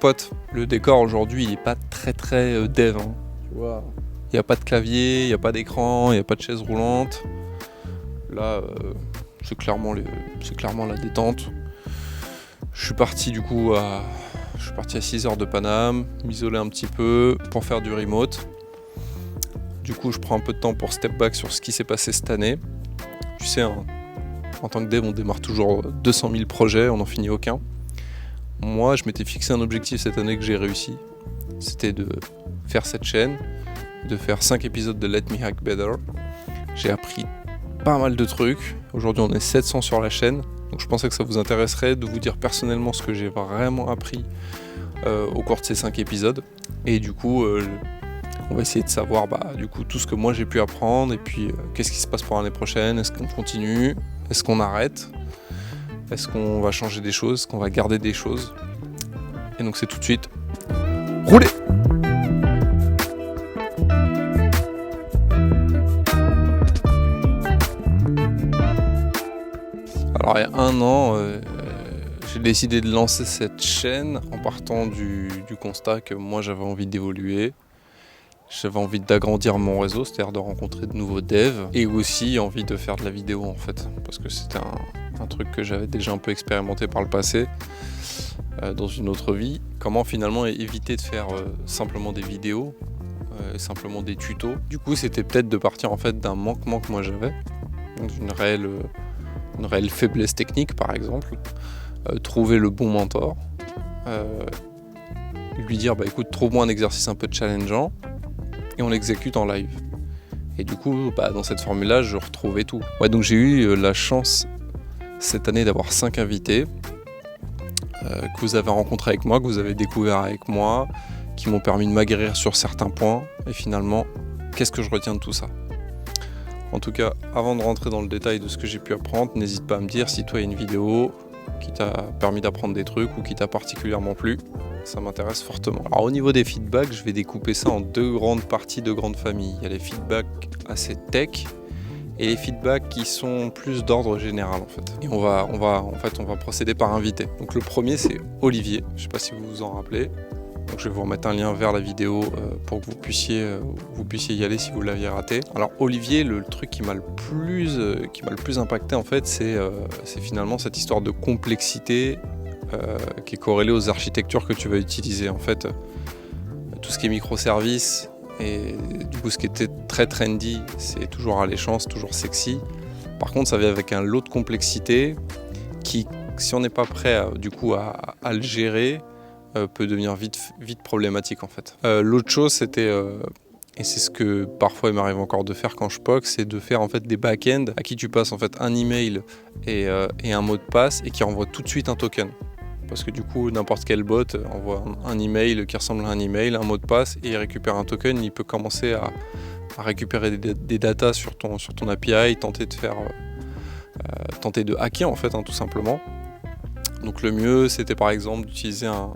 pote. Le décor aujourd'hui il est pas très dev, hein. Tu vois, il n'y a pas de clavier, il n'y a pas d'écran, il n'y a pas de chaise roulante. Là c'est clairement la détente. Je suis parti à 6 heures de Paname, m'isoler un petit peu pour faire du remote. Du coup je prends un peu de temps pour step back sur ce qui s'est passé cette année. Tu sais, hein, en tant que dev on démarre toujours 200 000 projets, on n'en finit aucun. Moi je m'étais fixé un objectif cette année que j'ai réussi. C'était de faire cette chaîne, de faire 5 épisodes de Let Me Hack Better. J'ai appris pas mal de trucs. Aujourd'hui on est 700 sur la chaîne. Donc je pensais que ça vous intéresserait de vous dire personnellement ce que j'ai vraiment appris au cours de ces 5 épisodes. Et du coup on va essayer de savoir du coup tout ce que moi j'ai pu apprendre. Et puis qu'est-ce qui se passe pour l'année prochaine. Est-ce qu'on continue? Est-ce qu'on arrête? Est-ce qu'on va changer des choses? Est-ce qu'on va garder des choses? Et donc c'est tout de suite. Roulez! Alors il y a 1 an, j'ai décidé de lancer cette chaîne en partant du constat que moi j'avais envie d'évoluer. J'avais envie d'agrandir mon réseau, c'est-à-dire de rencontrer de nouveaux devs. Et aussi envie de faire de la vidéo en fait. Parce que c'était un truc que j'avais déjà un peu expérimenté par le passé. Dans une autre vie. Comment finalement éviter de faire simplement des vidéos, simplement des tutos. Du coup c'était peut-être de partir en fait d'un manquement que moi j'avais. Donc une réelle faiblesse technique par exemple, trouver le bon mentor, lui dire écoute trouve-moi un exercice un peu challengeant et on l'exécute en live. Et du coup dans cette formule là je retrouvais tout. Ouais, donc j'ai eu la chance cette année d'avoir 5 invités que vous avez rencontrés avec moi, que vous avez découvert avec moi, qui m'ont permis de m'aguerrir sur certains points. Et finalement, qu'est-ce que je retiens de tout ça ? En tout cas, avant de rentrer dans le détail de ce que j'ai pu apprendre, n'hésite pas à me dire si toi il y a une vidéo qui t'a permis d'apprendre des trucs ou qui t'a particulièrement plu. Ça m'intéresse fortement. Alors au niveau des feedbacks, je vais découper ça en 2 grandes parties, 2 grandes familles. Il y a les feedbacks assez tech et les feedbacks qui sont plus d'ordre général en fait. Et on va procéder par invité. Donc le premier c'est Olivier, je ne sais pas si vous vous en rappelez. Donc je vais vous remettre un lien vers la vidéo pour que vous puissiez y aller si vous l'aviez raté. Alors Olivier, le truc qui m'a le plus impacté en fait, c'est finalement cette histoire de complexité qui est corrélée aux architectures que tu vas utiliser. En fait, tout ce qui est microservices et du coup ce qui était très trendy, c'est toujours alléchant, c'est toujours sexy. Par contre, ça vient avec un lot de complexité qui, si on n'est pas prêt à le gérer, peut devenir vite problématique en fait. L'autre chose c'était, et c'est ce que parfois il m'arrive encore de faire quand je POC, c'est de faire en fait des back-ends à qui tu passes en fait un email et un mot de passe et qui renvoie tout de suite un token. Parce que du coup n'importe quel bot envoie un email qui ressemble à un email, un mot de passe et il récupère un token, il peut commencer à récupérer des datas sur ton API, tenter de hacker en fait tout simplement. Donc le mieux c'était par exemple d'utiliser un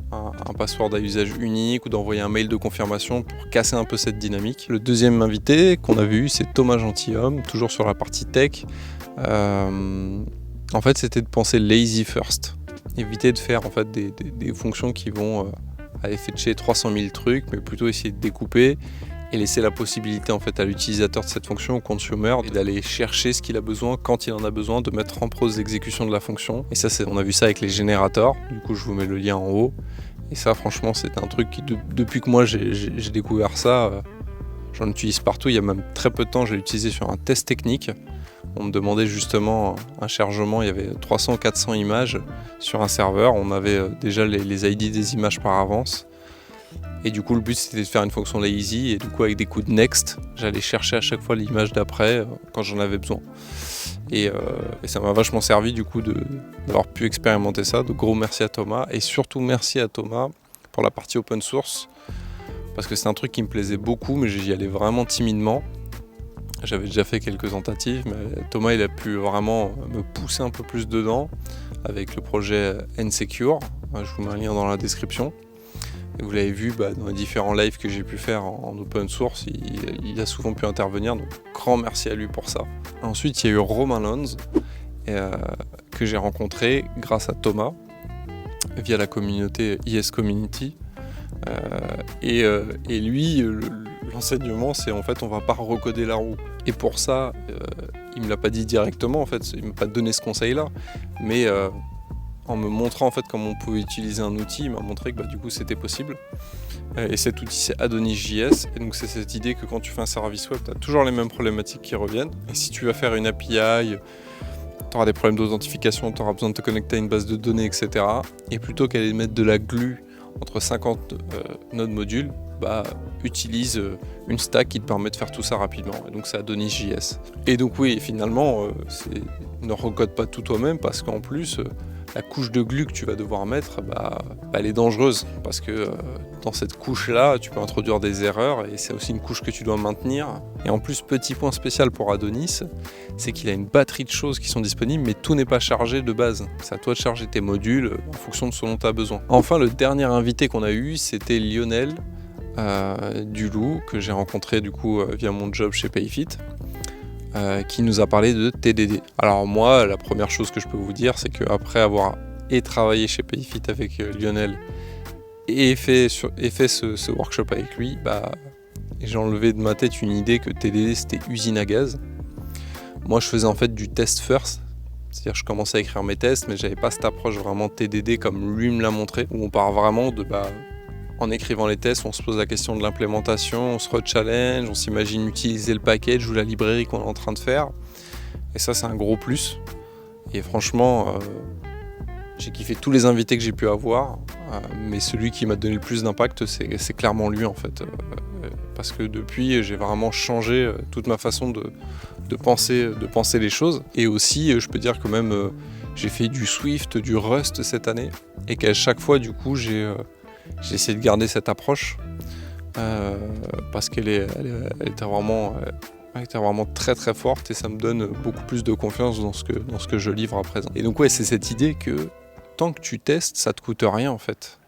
password à usage unique ou d'envoyer un mail de confirmation pour casser un peu cette dynamique. Le deuxième invité qu'on avait eu c'est Thomas Gentilhomme, toujours sur la partie tech. En fait c'était de penser lazy first, éviter de faire en fait des fonctions qui vont aller fetcher 300 000 trucs, mais plutôt essayer de découper et laisser la possibilité en fait à l'utilisateur de cette fonction, au consumer, d'aller chercher ce qu'il a besoin quand il en a besoin, de mettre en pause l'exécution de la fonction. Et ça, on a vu ça avec les générateurs. Du coup, je vous mets le lien en haut. Et ça, franchement, c'est un truc qui, depuis que moi j'ai découvert ça, j'en utilise partout. Il y a même très peu de temps, je l'ai utilisé sur un test technique. On me demandait justement un chargement, il y avait 300-400 images sur un serveur. On avait déjà les ID des images par avance. Et du coup le but c'était de faire une fonction lazy et du coup avec des coups de next j'allais chercher à chaque fois l'image d'après quand j'en avais besoin et ça m'a vachement servi du coup d'avoir pu expérimenter ça. Donc gros merci à Thomas et surtout merci à Thomas pour la partie open source parce que c'est un truc qui me plaisait beaucoup mais j'y allais vraiment timidement. J'avais déjà fait quelques tentatives mais Thomas il a pu vraiment me pousser un peu plus dedans avec le projet Nsecure. Je vous mets un lien dans la description. Et vous l'avez vu dans les différents lives que j'ai pu faire en open source, il a souvent pu intervenir, donc grand merci à lui pour ça. Ensuite, il y a eu Romain Lons, que j'ai rencontré grâce à Thomas. via la communauté IS Community. Et lui, l'enseignement, c'est en fait on va pas recoder la roue. Et pour ça, il me l'a pas dit directement en fait, il m'a pas donné ce conseil-là, mais en me montrant en fait comment on pouvait utiliser un outil, il m'a montré que du coup c'était possible. Et cet outil c'est Adonis.js, et donc c'est cette idée que quand tu fais un service web, tu as toujours les mêmes problématiques qui reviennent. Et si tu vas faire une API, tu auras des problèmes d'authentification, tu auras besoin de te connecter à une base de données, etc. Et plutôt qu'aller mettre de la glue entre 50 nodes modules, utilise une stack qui te permet de faire tout ça rapidement. Et donc c'est Adonis.js. Et donc oui, finalement, ne recode pas tout toi-même, parce qu'en plus, la couche de glue que tu vas devoir mettre, elle est dangereuse, parce que dans cette couche-là, tu peux introduire des erreurs, et c'est aussi une couche que tu dois maintenir. Et en plus, petit point spécial pour Adonis, c'est qu'il a une batterie de choses qui sont disponibles, mais tout n'est pas chargé de base. C'est à toi de charger tes modules en fonction de ce dont tu as besoin. Enfin, le dernier invité qu'on a eu, c'était Lionel Dulou, que j'ai rencontré du coup via mon job chez Payfit. Qui nous a parlé de TDD. Alors moi, la première chose que je peux vous dire, c'est qu'après avoir travaillé chez Payfit avec Lionel et fait ce workshop avec lui, j'ai enlevé de ma tête une idée que TDD c'était usine à gaz. Moi je faisais en fait du test first, c'est-à-dire je commençais à écrire mes tests, mais j'avais pas cette approche vraiment TDD comme lui me l'a montré, où on part vraiment de en écrivant les tests, on se pose la question de l'implémentation, on se re-challenge, on s'imagine utiliser le package ou la librairie qu'on est en train de faire. Et ça, c'est un gros plus. Et franchement, j'ai kiffé tous les invités que j'ai pu avoir, mais celui qui m'a donné le plus d'impact, c'est clairement lui en fait. Parce que depuis, j'ai vraiment changé toute ma façon de penser les choses. Et aussi, je peux dire que même j'ai fait du Swift, du Rust cette année, et qu'à chaque fois, du coup, j'ai essayé de garder cette approche parce qu'elle était vraiment très très forte, et ça me donne beaucoup plus de confiance dans ce que je livre à présent. Et donc ouais, c'est cette idée que tant que tu testes, ça te coûte rien en fait.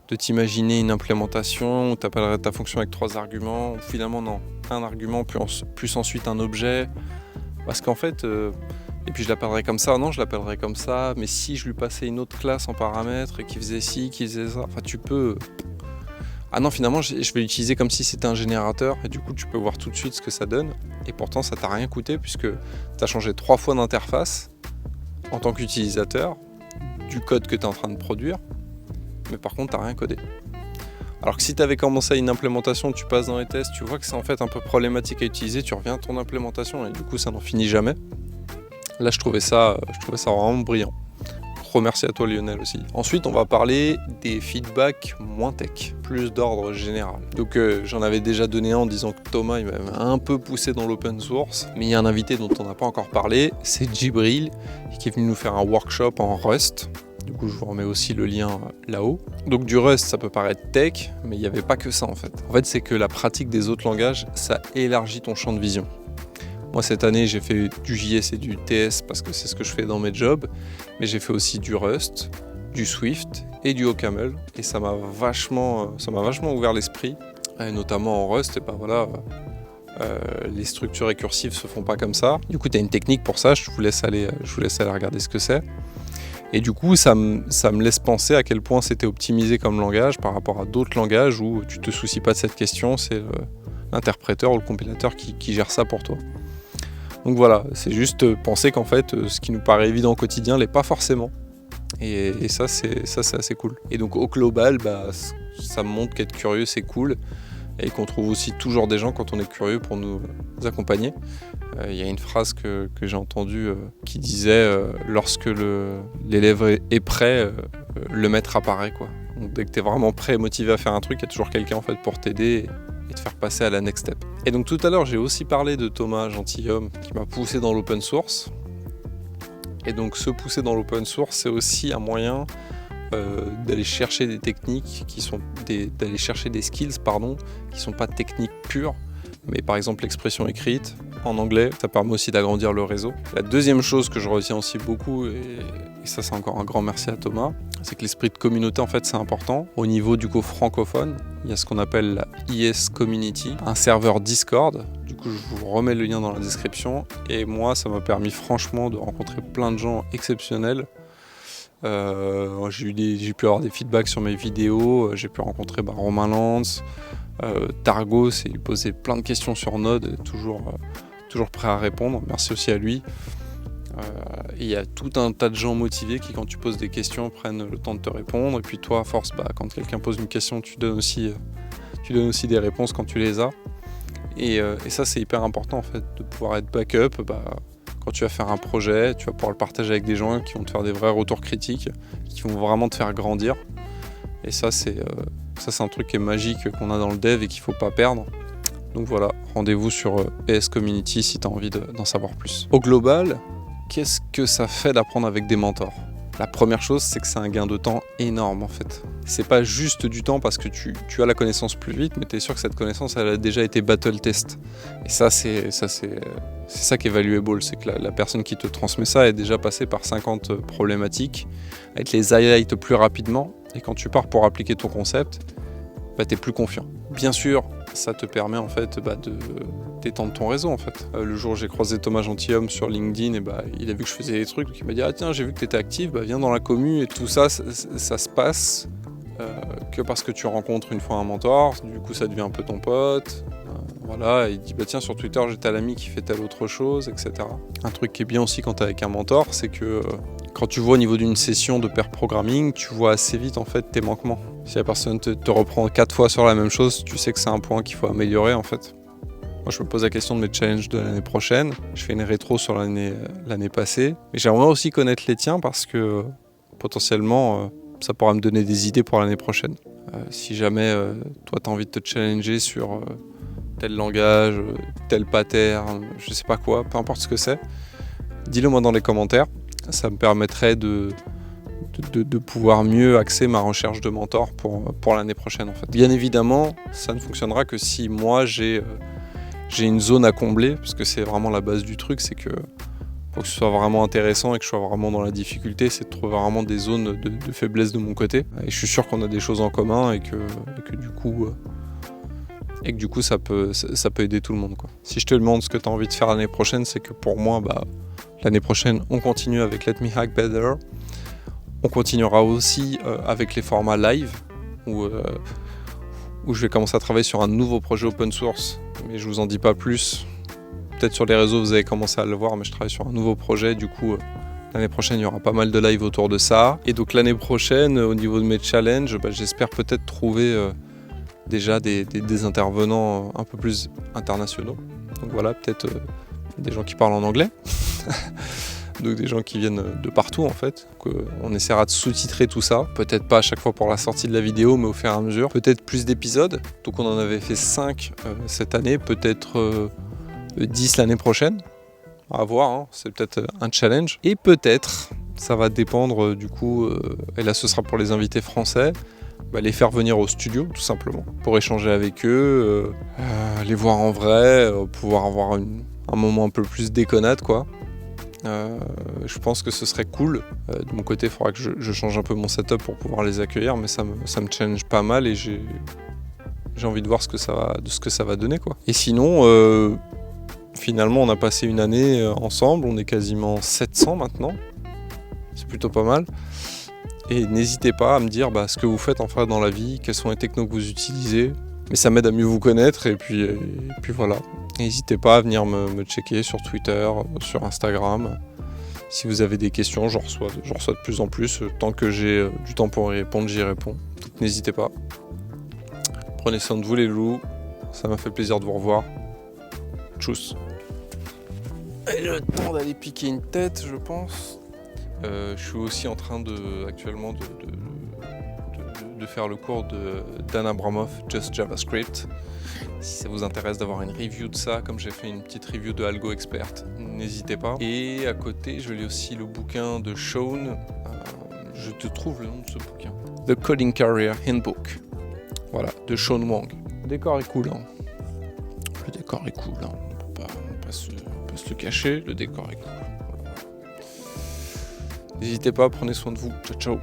De t'imaginer une implémentation où tu appellerais ta fonction avec 3 arguments, ou finalement non, un argument plus ensuite un objet, parce qu'en fait et puis je l'appellerais comme ça, non je l'appellerais comme ça, mais si je lui passais une autre classe en paramètres qui faisait ci, qui faisait ça, enfin tu peux... Ah non, finalement je vais l'utiliser comme si c'était un générateur, et du coup tu peux voir tout de suite ce que ça donne, et pourtant ça t'a rien coûté puisque tu as changé 3 fois d'interface en tant qu'utilisateur du code que tu es en train de produire, mais par contre tu n'as rien codé. Alors que si tu avais commencé à une implémentation, tu passes dans les tests, tu vois que c'est en fait un peu problématique à utiliser, tu reviens à ton implémentation et du coup ça n'en finit jamais. Là, je trouvais ça vraiment brillant. Gros merci à toi Lionel aussi. Ensuite, on va parler des feedbacks moins tech, plus d'ordre général. Donc j'en avais déjà donné un en disant que Thomas il m'avait un peu poussé dans l'open source, mais il y a un invité dont on n'a pas encore parlé, c'est Djibril, qui est venu nous faire un workshop en Rust. Du coup, je vous remets aussi le lien là-haut. Donc du Rust, ça peut paraître tech, mais il n'y avait pas que ça en fait. En fait, c'est que la pratique des autres langages, ça élargit ton champ de vision. Moi, cette année, j'ai fait du JS et du TS parce que c'est ce que je fais dans mes jobs, mais j'ai fait aussi du Rust, du Swift et du OCaml, et ça m'a vachement ouvert l'esprit, et notamment en Rust, les structures récursives se font pas comme ça. Du coup, tu as une technique pour ça, je vous laisse aller regarder ce que c'est. Et du coup, ça me laisse penser à quel point c'était optimisé comme langage par rapport à d'autres langages où tu te soucies pas de cette question, c'est l'interpréteur ou le compilateur qui gère ça pour toi. Donc voilà, c'est juste penser qu'en fait, ce qui nous paraît évident au quotidien l'est pas forcément. Et ça, c'est assez cool. Et donc au global, ça me montre qu'être curieux, c'est cool. Et qu'on trouve aussi toujours des gens quand on est curieux pour nous accompagner. Il y a une phrase que j'ai entendue qui disait lorsque l'élève est prêt, le maître apparaît, quoi. Donc dès que tu es vraiment prêt et motivé à faire un truc, il y a toujours quelqu'un en fait pour t'aider et te faire passer à la next step. Et donc tout à l'heure, j'ai aussi parlé de Thomas Gentilhomme qui m'a poussé dans l'open source. Et donc se pousser dans l'open source, c'est aussi un moyen d'aller chercher des techniques d'aller chercher des skills qui sont pas techniques pures, mais par exemple l'expression écrite en anglais, ça permet aussi d'agrandir le réseau. La deuxième chose que je retiens aussi beaucoup, et ça c'est encore un grand merci à Thomas, c'est que l'esprit de communauté en fait c'est important. Au niveau du coup francophone, il y a ce qu'on appelle la IS Community, un serveur Discord. Du coup je vous remets le lien dans la description, et moi ça m'a permis franchement de rencontrer plein de gens exceptionnels. J'ai pu avoir des feedbacks sur mes vidéos, j'ai pu rencontrer Romain Lantz, Targos et lui poser plein de questions sur Node, toujours prêt à répondre. Merci aussi à lui. Il y a tout un tas de gens motivés qui, quand tu poses des questions, prennent le temps de te répondre. Et puis toi, à force, quand quelqu'un pose une question, tu donnes aussi des réponses quand tu les as. Et ça, c'est hyper important en fait, de pouvoir être backup. Quand tu vas faire un projet, tu vas pouvoir le partager avec des gens qui vont te faire des vrais retours critiques, qui vont vraiment te faire grandir. Et ça, c'est un truc qui est magique qu'on a dans le dev et qu'il ne faut pas perdre. Donc voilà, rendez-vous sur ES Community si tu as envie d'en savoir plus. Au global, qu'est-ce que ça fait d'apprendre avec des mentors ? La première chose, c'est que c'est un gain de temps énorme en fait. C'est pas juste du temps parce que tu as la connaissance plus vite, mais tu es sûr que cette connaissance elle a déjà été battle test. Et ça c'est ça qui est valuable, c'est que la personne qui te transmet ça est déjà passée par 50 problématiques, avec les highlights plus rapidement, et quand tu pars pour appliquer ton concept, tu es plus confiant. Bien sûr, ça te permet en fait de d'étendre ton réseau en fait. Le jour où j'ai croisé Thomas Gentilhomme sur LinkedIn, et il a vu que je faisais des trucs, donc il m'a dit tiens, j'ai vu que tu étais actif, viens dans la commu. Et tout ça se passe que parce que tu rencontres une fois un mentor, du coup ça devient un peu ton pote. Voilà, et il dit tiens, sur Twitter j'ai tel ami qui fait telle autre chose, etc. Un truc qui est bien aussi quand tu es avec un mentor, c'est que quand tu vois au niveau d'une session de pair programming, tu vois assez vite en fait tes manquements. Si la personne te reprend 4 fois sur la même chose, tu sais que c'est un point qu'il faut améliorer en fait. Moi je me pose la question de mes challenges de l'année prochaine. Je fais une rétro sur l'année passée. Mais j'aimerais aussi connaître les tiens parce que potentiellement ça pourra me donner des idées pour l'année prochaine. Si jamais toi tu as envie de te challenger sur tel langage, tel pattern, je sais pas quoi, peu importe ce que c'est, dis-le moi dans les commentaires. Ça me permettrait de pouvoir mieux axer ma recherche de mentor pour l'année prochaine en fait. Bien évidemment, ça ne fonctionnera que si moi j'ai une zone à combler, parce que c'est vraiment la base du truc, c'est que pour que ce soit vraiment intéressant et que je sois vraiment dans la difficulté, c'est de trouver vraiment des zones de faiblesse de mon côté. Et je suis sûr qu'on a des choses en commun et que du coup ça peut aider tout le monde, quoi. Si je te demande ce que tu as envie de faire l'année prochaine, c'est que pour moi, l'année prochaine, on continue avec Let Me Hack Better. On continuera aussi avec les formats live, où je vais commencer à travailler sur un nouveau projet open source, mais je vous en dis pas plus. Peut-être sur les réseaux, vous avez commencé à le voir, mais je travaille sur un nouveau projet. Du coup, l'année prochaine, il y aura pas mal de live autour de ça. Et donc l'année prochaine, au niveau de mes challenges, j'espère peut-être trouver déjà des intervenants un peu plus internationaux. Donc voilà, peut-être des gens qui parlent en anglais. Donc des gens qui viennent de partout en fait. On essaiera de sous-titrer tout ça. Peut-être pas à chaque fois pour la sortie de la vidéo, mais au fur et à mesure. Peut-être plus d'épisodes. Donc on en avait fait 5 cette année, peut-être 10 l'année prochaine. À voir, hein. C'est peut-être un challenge. Et peut-être, ça va dépendre du coup, et là ce sera pour les invités français, les faire venir au studio tout simplement, pour échanger avec eux, les voir en vrai, pouvoir avoir un moment un peu plus déconnade quoi. Je pense que ce serait cool. De mon côté, il faudra que je change un peu mon setup pour pouvoir les accueillir, mais ça me challenge pas mal et j'ai envie de voir ce que ça va donner quoi. Et sinon, finalement, on a passé une année ensemble, on est quasiment 700 maintenant. C'est plutôt pas mal. Et n'hésitez pas à me dire ce que vous faites en fait dans la vie, quelles sont les technos que vous utilisez. Mais ça m'aide à mieux vous connaître et puis voilà. N'hésitez pas à venir me checker sur Twitter, sur Instagram. Si vous avez des questions, j'en reçois de plus en plus. Tant que j'ai du temps pour y répondre, j'y réponds. Donc n'hésitez pas. Prenez soin de vous les loups. Ça m'a fait plaisir de vous revoir. Tchuss. Et le temps d'aller piquer une tête, je pense. Je suis aussi en train actuellement de faire le cours de Dan Abramov, Just JavaScript. Si ça vous intéresse d'avoir une review de ça, comme j'ai fait une petite review de Algo Expert, n'hésitez pas. Et à côté, je lis aussi le bouquin de Sean. Je te trouve le nom de ce bouquin. The Coding Career Handbook. Voilà, de Sean Wang. Le décor est cool. Le décor est cool. On peut pas se le cacher. Le décor est cool. N'hésitez pas, prenez soin de vous. Ciao, ciao.